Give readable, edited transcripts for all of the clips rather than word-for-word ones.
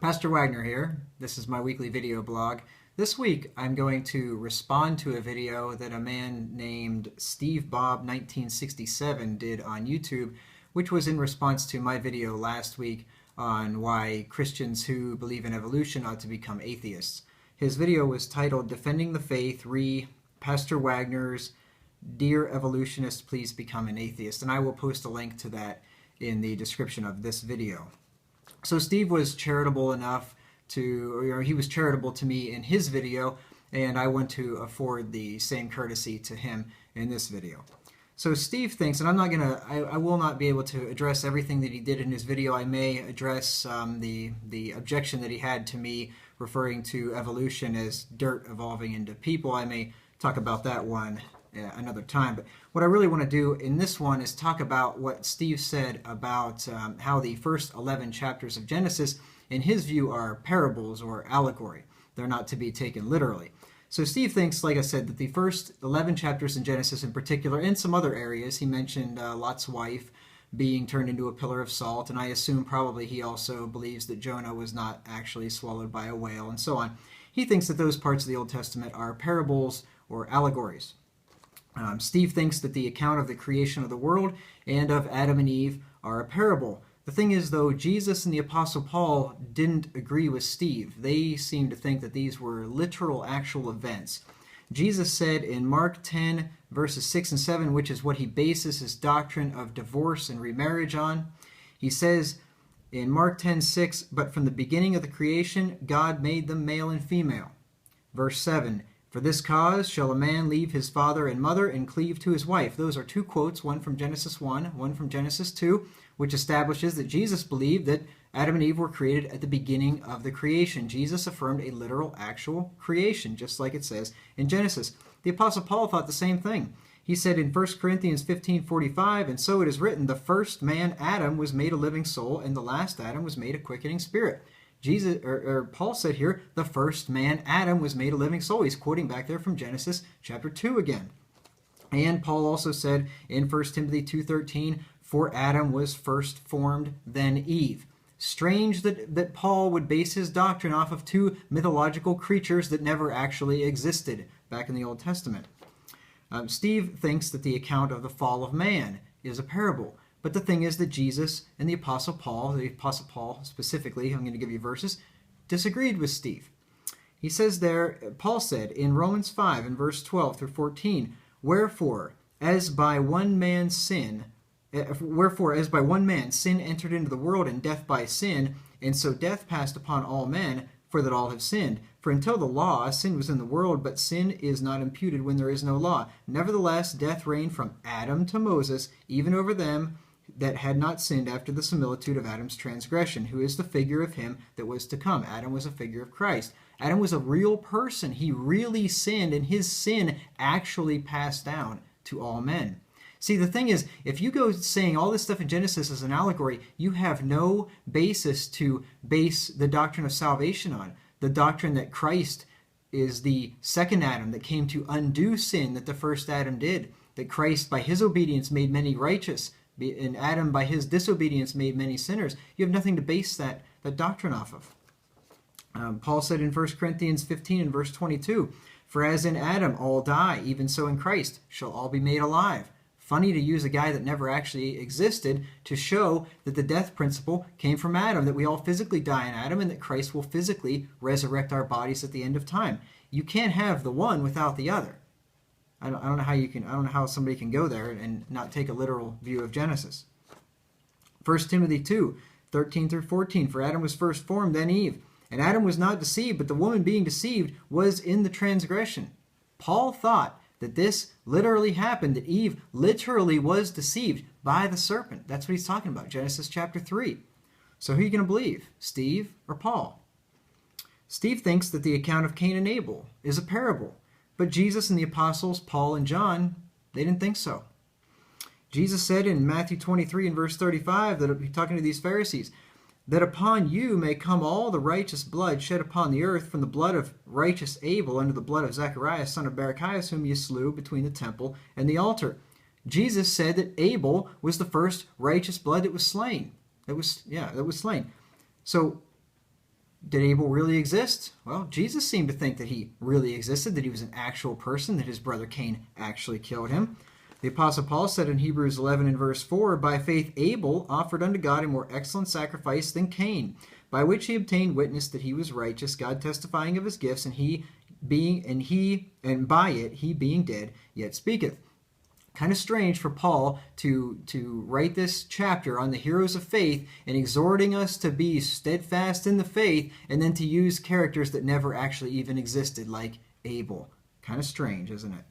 Pastor Wagner here. This is my weekly video blog. This week I'm going to respond to a video that a man named Stevebob1967 did on YouTube, which was in response to my video last week on why Christians who believe in evolution ought to become atheists. His video was titled Defending the Faith, re Pastor Wagner's Dear Evolutionist, Please Become an Atheist, and I will post a link to that in the description of this video. So Steve was charitable enough to, he was charitable to me in his video, and I want to afford the same courtesy to him in this video. So Steve thinks, and I will not be able to address everything that he did in his video. I may address the objection that he had to me referring to evolution as dirt evolving into people. I may talk about that one another time. But what I really want to do in this one is talk about what Steve said about how the first 11 chapters of Genesis, in his view, are parables or allegory. They're not to be taken literally. So Steve thinks, like I said, that the first 11 chapters in Genesis in particular, and some other areas, he mentioned Lot's wife being turned into a pillar of salt, and I assume probably he also believes that Jonah was not actually swallowed by a whale, and so on. He thinks that those parts of the Old Testament are parables or allegories. Steve thinks that the account of the creation of the world and of Adam and Eve are a parable. The thing is, though, Jesus and the Apostle Paul didn't agree with Steve. They seemed to think that these were literal, actual events. Jesus said in Mark 10, verses 6 and 7, which is what he bases his doctrine of divorce and remarriage on, he says in Mark 10:6, "But from the beginning of the creation, God made them male and female." Verse 7, "For this cause shall a man leave his father and mother and cleave to his wife." Those are two quotes, one from Genesis 1, one from Genesis 2, which establishes that Jesus believed that Adam and Eve were created at the beginning of the creation. Jesus affirmed a literal, actual creation, just like it says in Genesis. The Apostle Paul thought the same thing. He said in 1 Corinthians 15:45, "And so it is written, the first man, Adam, was made a living soul, and the last Adam was made a quickening spirit." Paul said here, the first man, Adam, was made a living soul. He's quoting back there from Genesis chapter 2 again. And Paul also said in 1 Timothy 2:13, "For Adam was first formed, then Eve." Strange that Paul would base his doctrine off of two mythological creatures that never actually existed back in the Old Testament. Steve thinks that the account of the fall of man is a parable. But the thing is that Jesus and the Apostle Paul specifically, I'm going to give you verses, disagreed with Steve. He says there, Paul said in Romans 5 in verse 12 through 14, Wherefore, as by one man sin entered into the world, and death by sin, and so death passed upon all men, for that all have sinned. For until the law, sin was in the world, but sin is not imputed when there is no law. Nevertheless, death reigned from Adam to Moses, even over them that had not sinned after the similitude of Adam's transgression, who is the figure of him that was to come. Adam was a figure of Christ. Adam was a real person. He really sinned, and his sin actually passed down to all men. See, the thing is, if you go saying all this stuff in Genesis as an allegory, you have no basis to base the doctrine of salvation on. The doctrine that Christ is the second Adam that came to undo sin that the first Adam did. That Christ, by his obedience, made many righteous, and Adam, by his disobedience, made many sinners. You have nothing to base that doctrine off of. Paul said in 1 Corinthians 15 and verse 22, "For as in Adam all die, even so in Christ shall all be made alive." Funny to use a guy that never actually existed to show that the death principle came from Adam, that we all physically die in Adam, and that Christ will physically resurrect our bodies at the end of time. You can't have the one without the other. I don't know how you can. I don't know how somebody can go there and not take a literal view of Genesis. 1 Timothy 2:13 through 14. "For Adam was first formed, then Eve. And Adam was not deceived, but the woman being deceived was in the transgression." Paul thought that this literally happened, that Eve literally was deceived by the serpent. That's what he's talking about, Genesis chapter 3. So who are you going to believe, Steve or Paul? Steve thinks that the account of Cain and Abel is a parable. But Jesus and the apostles, Paul and John, they didn't think so. Jesus said in Matthew 23 and verse 35, that he's talking to these Pharisees, "That upon you may come all the righteous blood shed upon the earth, from the blood of righteous Abel unto the blood of Zacharias, son of Barachias, whom you slew between the temple and the altar." Jesus said that Abel was the first righteous blood that was slain. That was slain. So Did Abel really exist? Well, Jesus seemed to think that he really existed, that he was an actual person, that his brother Cain actually killed him. The Apostle Paul said in Hebrews 11 and verse 4, "By faith Abel offered unto God a more excellent sacrifice than Cain, by which he obtained witness that he was righteous, God testifying of his gifts, and by it he being dead yet speaketh." Kind of strange for Paul to write this chapter on the heroes of faith and exhorting us to be steadfast in the faith, and then to use characters that never actually even existed, like Abel. Kind of strange, isn't it?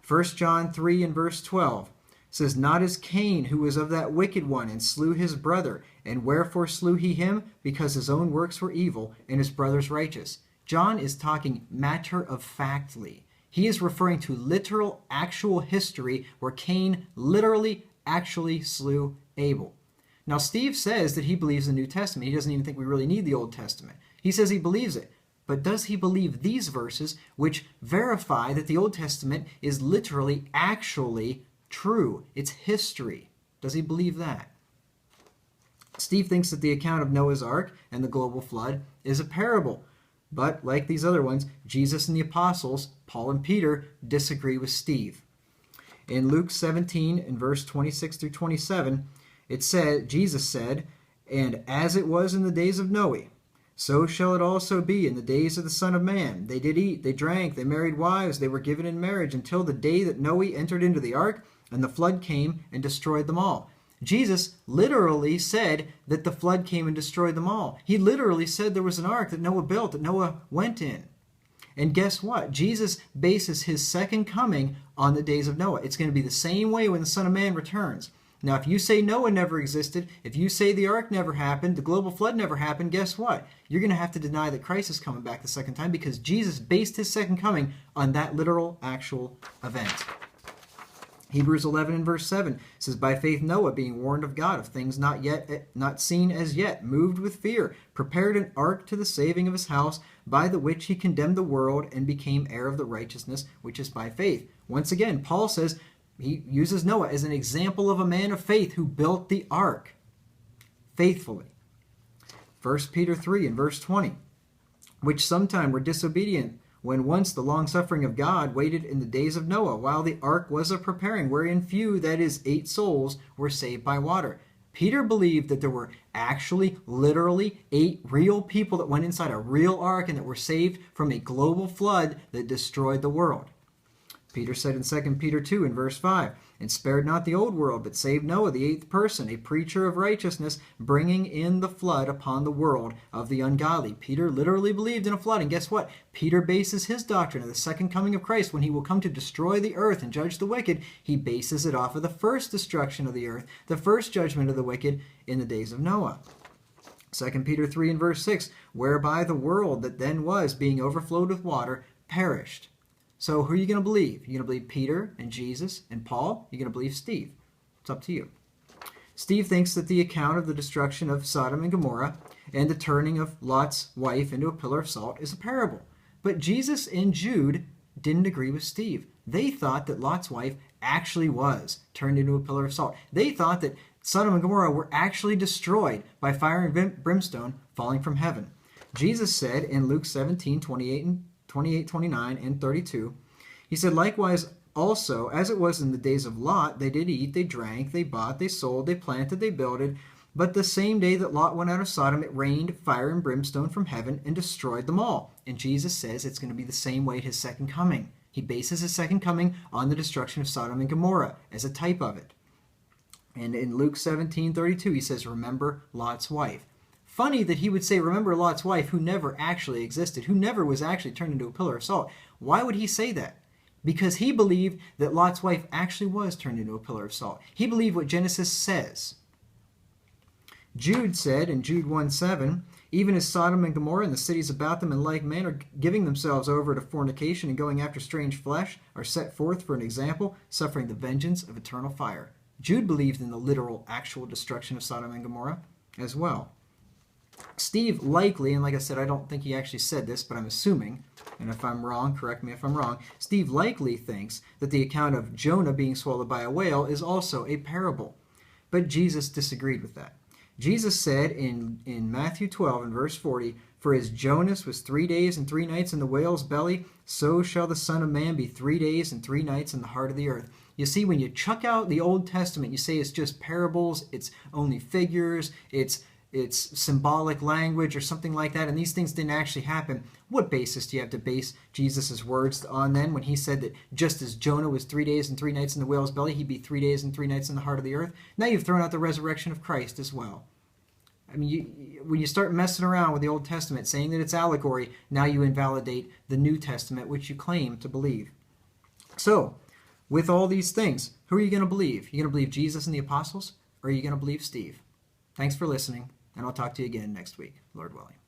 1 John 3 and verse 12 says, "Not as Cain, who was of that wicked one, and slew his brother. And wherefore slew he him? Because his own works were evil, and his brother's righteous." John is talking matter-of-factly. He is referring to literal, actual history where Cain literally, actually slew Abel. Now, Steve says that he believes the New Testament. He doesn't even think we really need the Old Testament. He says he believes it. But does he believe these verses, which verify that the Old Testament is literally, actually true? It's history. Does he believe that? Steve thinks that the account of Noah's Ark and the global flood is a parable. But, like these other ones, Jesus and the apostles, Paul and Peter, disagree with Steve. In Luke 17, in verse 26 through 27, it said, Jesus said, "And as it was in the days of Noah, so shall it also be in the days of the Son of Man. They did eat, they drank, they married wives, they were given in marriage, until the day that Noah entered into the ark, and the flood came and destroyed them all." Jesus literally said that the flood came and destroyed them all. He literally said there was an ark that Noah built, that Noah went in. And guess what? Jesus bases his second coming on the days of Noah. It's going to be the same way when the Son of Man returns. Now, if you say Noah never existed, if you say the ark never happened, the global flood never happened, guess what? You're going to have to deny that Christ is coming back the second time, because Jesus based his second coming on that literal, actual event. Hebrews 11 and verse 7 says, "By faith Noah, being warned of God of things not seen as yet, moved with fear, prepared an ark to the saving of his house, by the which he condemned the world and became heir of the righteousness which is by faith." Once again, Paul says he uses Noah as an example of a man of faith who built the ark faithfully. 1 Peter 3 and verse 20, "Which sometime were disobedient, when once the long-suffering of God waited in the days of Noah, while the ark was a-preparing, wherein few, that is, 8 souls, were saved by water." Peter believed that there were actually, literally, 8 real people that went inside a real ark and that were saved from a global flood that destroyed the world. Peter said in 2 Peter 2 in verse 5, "And spared not the old world, but saved Noah, the 8th person, a preacher of righteousness, bringing in the flood upon the world of the ungodly." Peter literally believed in a flood, and guess what? Peter bases his doctrine of the second coming of Christ, when he will come to destroy the earth and judge the wicked. He bases it off of the first destruction of the earth, the first judgment of the wicked in the days of Noah. 2 Peter 3 and verse 6, "Whereby the world that then was, being overflowed with water, perished." So who are you going to believe? You're going to believe Peter and Jesus and Paul? You're going to believe Steve? It's up to you. Steve thinks that the account of the destruction of Sodom and Gomorrah and the turning of Lot's wife into a pillar of salt is a parable. But Jesus and Jude didn't agree with Steve. They thought that Lot's wife actually was turned into a pillar of salt. They thought that Sodom and Gomorrah were actually destroyed by fire and brimstone falling from heaven. Jesus said in Luke 17, 28, 29, and 32, he said, "Likewise also, as it was in the days of Lot, they did eat, they drank, they bought, they sold, they planted, they builded. But the same day that Lot went out of Sodom, it rained fire and brimstone from heaven and destroyed them all." And Jesus says it's going to be the same way at his second coming. He bases his second coming on the destruction of Sodom and Gomorrah as a type of it. And in Luke 17:32, he says, "Remember Lot's wife." Funny that he would say, "Remember Lot's wife," who never actually existed, who never was actually turned into a pillar of salt. Why would he say that? Because he believed that Lot's wife actually was turned into a pillar of salt. He believed what Genesis says. Jude said in Jude 1:7, "Even as Sodom and Gomorrah and the cities about them in like manner, giving themselves over to fornication and going after strange flesh, are set forth for an example, suffering the vengeance of eternal fire." Jude believed in the literal, actual destruction of Sodom and Gomorrah as well. Steve likely, and like I said, I don't think he actually said this, but I'm assuming, and if I'm wrong, correct me if I'm wrong, Steve likely thinks that the account of Jonah being swallowed by a whale is also a parable. But Jesus disagreed with that. Jesus said in Matthew 12 and verse 40, "For as Jonas was 3 days and 3 nights in the whale's belly, so shall the Son of Man be 3 days and 3 nights in the heart of the earth." You see, when you chuck out the Old Testament, you say it's just parables, it's only figures, it's symbolic language or something like that, and these things didn't actually happen. What basis do you have to base Jesus' words on then, when he said that just as Jonah was 3 days and 3 nights in the whale's belly, he'd be 3 days and 3 nights in the heart of the earth? Now you've thrown out the resurrection of Christ as well. I mean, when you start messing around with the Old Testament, saying that it's allegory, now you invalidate the New Testament, which you claim to believe. So, with all these things, who are you going to believe? You going to believe Jesus and the apostles, or are you going to believe Steve? Thanks for listening, and I'll talk to you again next week, Lord willing.